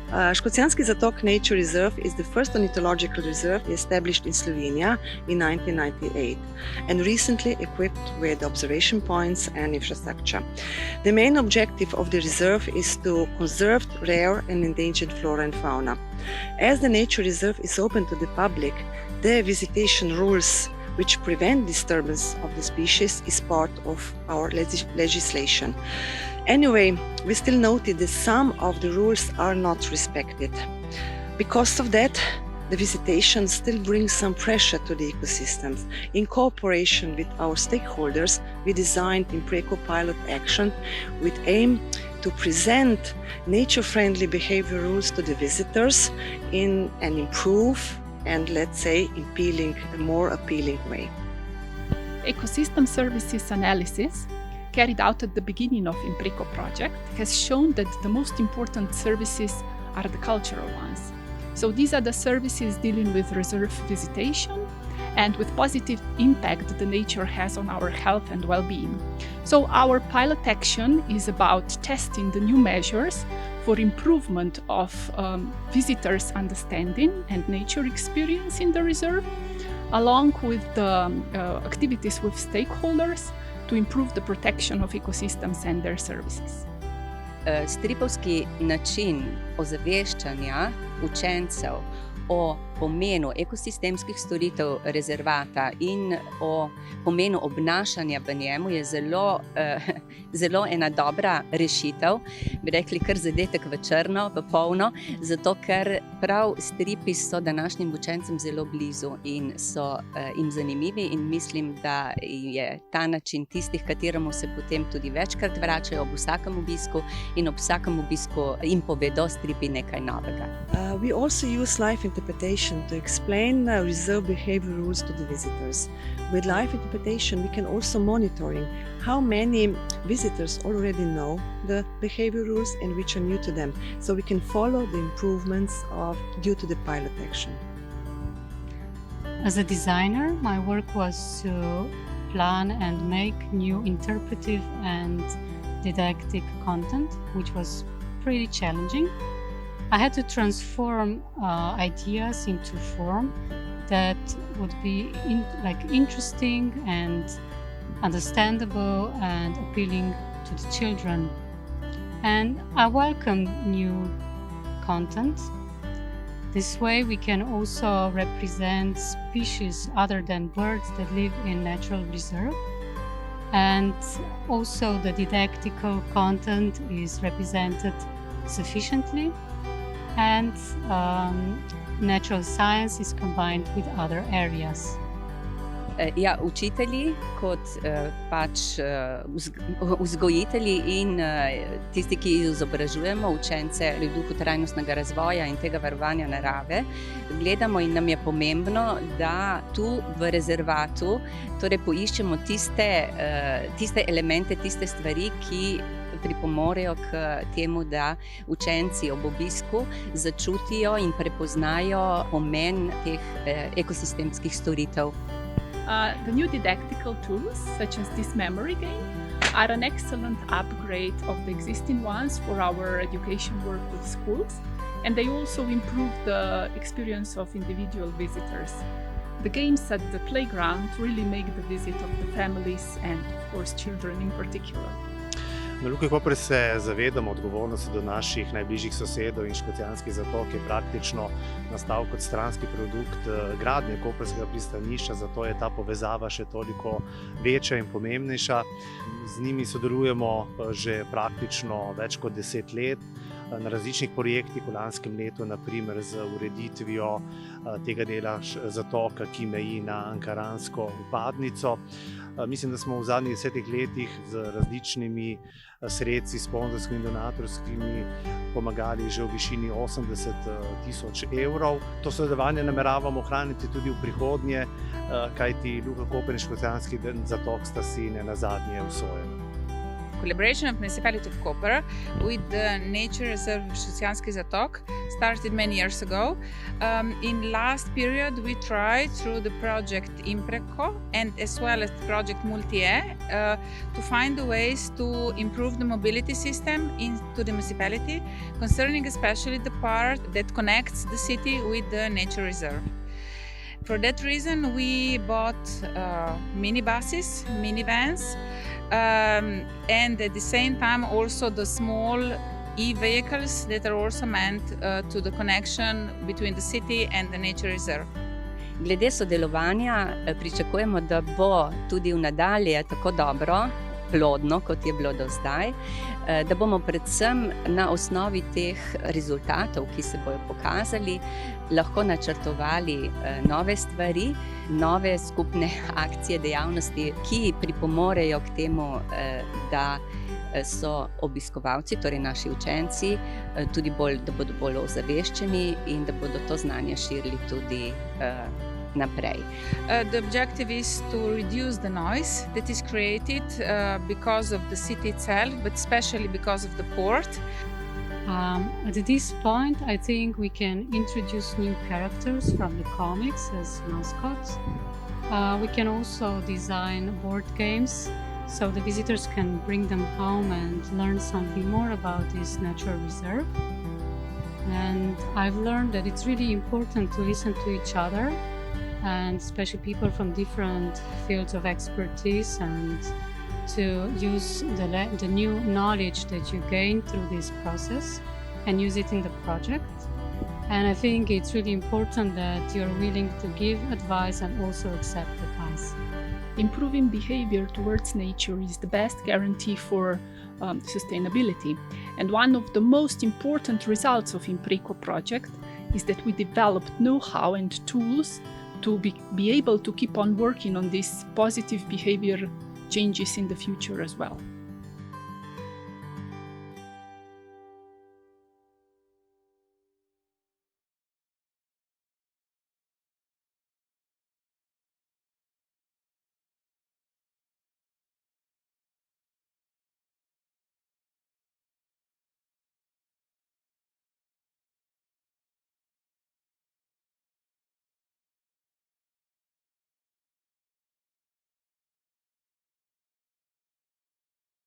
Škocjanski Zatok Nature Reserve is the first ornithological reserve established in Slovenia in 1998 and recently equipped with observation points and infrastructure. The main objective of the reserve is to conserve rare and endangered flora and fauna. As the nature reserve is open to the public, the visitation rules which prevent disturbance of the species is part of our legislation. Anyway, we still noted that some of the rules are not respected. Because of that, the visitation still brings some pressure to the ecosystems. In cooperation with our stakeholders, we designed Impreco pilot action with aim to present nature-friendly behavior rules to the visitors in an improved and, let's say, a more appealing way. Ecosystem services analysis carried out at the beginning of Impreco project has shown that the most important services are the cultural ones. So these are the services dealing with reserve visitation and with positive impact the nature has on our health and well-being. So our pilot action is about testing the new measures for improvement of visitors' understanding and nature experience in the reserve, along with the activities with stakeholders to improve the protection of ecosystems and their services. Stripovski način ozaveščanja učencev o pomenu ekosistemskih storitev rezervata in o pomenu obnašanja v njemu je zelo ena dobra rešitev, bi rekli kar zadetek v črno, v polno, zato ker prav stripi so današnjim učencem zelo blizu in so jim zanimivi in mislim, da je ta način tistih, kateremu se potem tudi večkrat vračajo ob vsakem obisku in ob vsakem obisku jim povedo stripi nekaj novega. We also use live interpretation to explain reserve behavior rules to the visitors. With live interpretation, we can also monitoring how many visitors already know the behavior rules and which are new to them, so we can follow the improvements due to the pilot action. As a designer, my work was to plan and make new interpretive and didactic content, which was pretty challenging. I had to transform ideas into form that would be interesting and understandable and appealing to the children. And I welcome new content. This way we can also represent species other than birds that live in natural reserve. And also the didactical content is represented sufficiently. And natural science is combined with other areas. Ja, učitelji kot pač vzgojitelji in tisti, ki izobražujemo učence v duhu trajnostnega razvoja in tega varovanja narave, gledamo in nam je pomembno, da tu v rezervatu torej poiščemo tiste elemente, tiste stvari, ki pripomorejo k temu, da učenci ob obisku začutijo in prepoznajo pomen teh ekosistemskih storitev. The new didactical tools, such as this memory game, are an excellent upgrade of the existing ones for our education work with schools, and they also improve the experience of individual visitors. The games at the playground really make the visit of the families and, of course, children in particular. Na Luki Koper se zavedamo odgovornosti do naših najbližjih sosedov in Škocjanski zatok je praktično nastal kot stranski produkt gradnje koprskega pristanišča, zato je ta povezava še toliko večja in pomembnejša. Z njimi sodelujemo že praktično več kot 10 let na različnih projektih, v lanskem letu naprimer z ureditvijo tega dela zatoka, ki meji na ankaransko vpadnico. Mislim, da smo v zadnjih 10 letih z različnimi sredstvi, sponzorskimi in donatorskimi pomagali že v višini 80.000 evrov. To sodelovanje nameravamo ohraniti tudi v prihodnje, kajti Luka Koper in Škocjanski zatok sta si nenazadnje usojeni. collaboration of municipality of Koper with the nature reserve Škocjanski Zatok started many years ago. In last period, we tried through the project Impreco and as well as the project Multi-E to find the ways to improve the mobility system into the municipality, concerning especially the part that connects the city with the nature reserve. For that reason, we bought minibuses, minivans, and at the same time also the small e-vehicles that are also meant to the connection between the city and the nature reserve. Glede sodelovanja pričakujemo, da bo tudi v nadalje tako dobro, plodno, kot je bilo do zdaj, da bomo predvsem na osnovi teh rezultatov, ki se bojo pokazali, lahko načrtovali nove stvari, nove skupne akcije, dejavnosti, ki pripomorejo k temu, da so obiskovalci, torej naši učenci, tudi da bodo bolj ozaveščeni in da bodo to znanje širili tudi naprej. The objective is to reduce the noise that is created because of the city itself, but especially because of the port. At this point, I think we can introduce new characters from the comics as mascots. We can also design board games so the visitors can bring them home and learn something more about this natural reserve. And I've learned that it's really important to listen to each other, and especially people from different fields of expertise, and to use the new knowledge that you gain through this process and use it in the project. And I think it's really important that you're willing to give advice and also accept advice. Improving behavior towards nature is the best guarantee for sustainability. And one of the most important results of Impreco project is that we developed know-how and tools to be able to keep on working on these positive behavior changes in the future as well.